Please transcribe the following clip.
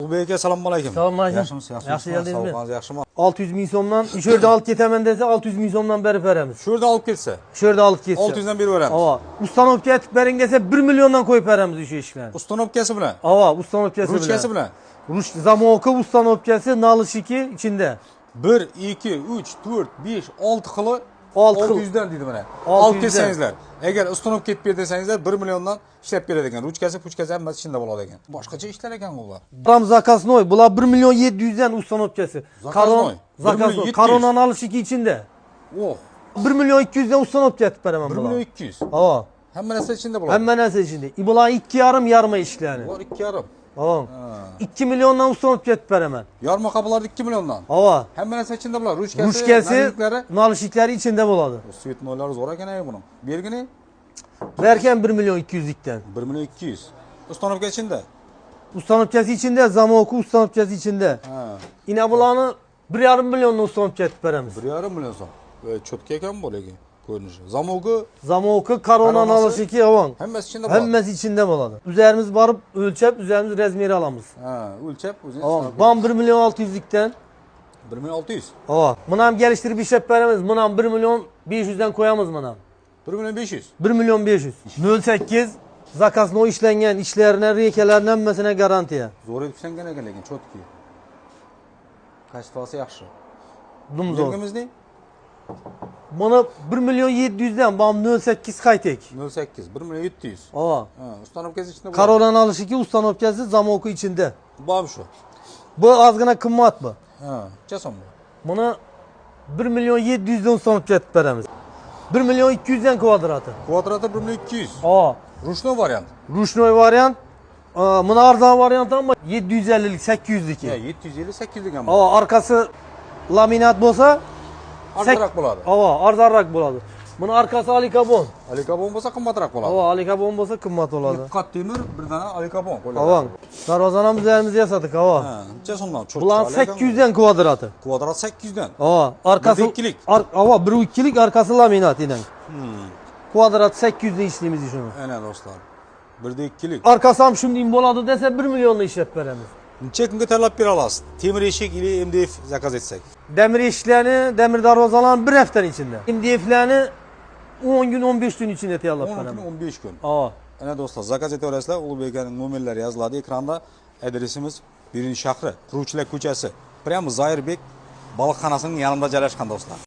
Ulbek aka, assalomu alaykum. Assalomu alaykum. Yaxshimisiz? Yaxshi geldingizmi? Sog'lig'ingiz yaxshimi? 600 ming so'mdan shu yerda olib ketaman desa 600 ming so'mdan berib beramiz. Shu yerda olib ketsa, Shu yerda olib ketsa. 600 dan berib beramiz. Ava, ustanovka aytib bering desa 1 milliondan qo'yib beramiz o'sha ishlarni. Ustanovkasi bilan, Ava, ustanovkasi bilan. ruchkasi bilan. Zamoki ustanovkasi nalishiki içinde. 1, 2, 3, 4, 5, 6 xili 600 dan deydi mana. 600 Olib ketsangizlar, agar ustanov ketib ber desangizlar 1 milliondan ishlab beradi ekan. Ruchkasi, puchkasi hammasi ichida bo'ladi ekan. Boshqacha ishlar ekan ular. Ram zakasnoy. Bular 1 milyon 700 dan ustanovkasi. Zakasnoy. Zakasnoy. Karonan alışiki içinde. Oh, 1 milyon 200 dan ustanovka aytib beraman 1 bular. million 200. Ava. Hamma narsa ichida bo'ladi. Hamma narsa içinde. Bular 2,5 yarma ishlarni. Bular 2,5. Tamam. 2 milyondan ustanovka aytib beraman. Yarma qabılar 2 milliondan. Ava. Hamma narsa ichida bo'ladi. Ruchkasi, Ruchkasi, nalishliklari içinde bo'ladi. Svetnoylari zo'r ekan ay buning. Bergini Berken 1 milyon 200'likten. 1 million 200. Ustanovka ichida. Ustanovkası içinde, zamoku ustanovkası içinde. Ha. Yine bulanı 1,5 milyondan ustanovka aytib beramiz. 1,5 million so'm. Cho'tka ekan bu lekin ko'rinishi. Zamogi Zamoku karonan alışiki avan. hammasi ichida bo'ladi. Hammasi içinde bo'ladi. Üzerimiz barıp ölçep, üzerimiz rezmeri alamız. Ha, o'lchab o'zingiz. Avan. Bam 1 milyon 600'likten. 1 million 600. Ava. Bunam geliştirip işlep beremiz. Bunam 1 milyon 500'den koyamız bunam. 1 million 500. 1 milyon 500. 08 zakasno o işlengen işlerine, rekelerine hemmesine garantiye. Zo'r etib ishlangan ekan lekin cho'tki. Kashfasi yaxshi. Dumzor. Belgimiz ne? Bana 1 milyon 700'den bam 08 kaytek. 08, 1 million 700. Ava. Ha, ustanovkasi ichida bo'ladi. Karolan alışiki ustanovkası zamoku içinde. Bu shu. Bu azgına kımmat bu. Ha, chasom bu. Buna 1 milyon 700'den ustanovka aytib beramiz. 1 milyon 200'den kvadratı. Kvadrati 1 million 200. Ava. Ruchnoy variant. Ruchnoy variant. Buna arzan variant ama 750'lik 800'lik. Ya 750 800 degan bu. Ava arkası laminat bolsa Arzonroq bo'ladi. Ava arzonroq bo'ladi. Buni arkasi alikarbon. Alikarbon bo'lsa qimmatroq bo'ladi. Ava alikarbon bo'lsa qimmat bo'ladi. Qat temir, bir dana alikarbon qo'yiladi. Ava. Darvozani ham üzerimize yasadık ava. Ha, necha so'mdan? Bular 800'den kvadratı. Kvadrat 800 dan. Ava arkası 1.2'lik. Ava 1.2'lik arkası laminat inen. Kvadrat 800'de işleyimiz şunu. Ana do'stlar. 1'de 2'lik. Arkası ham shunday bo'ladi desa 1 milyonda ishlab beramiz. Necha kunga tayyorlab bera olasiz? Temir eshik ili MDF zakaz etsak. Demir eshiklarni, demir darvozalarni bir haftaning içinde. MDF'larni 10 gün 15 gün içinde tayyorlab 10 beramiz. kun 15 kun. Ava. Ana do'stlar, zakaz etaverasizlar. Ulug'bek akaning nomerlari yoziladi ekranda. Adresimiz Birinchi shahri, Quruvchilar ko'chasi. Prямо Zoirbek baliqxonasining yonida joylashgan do'stlar.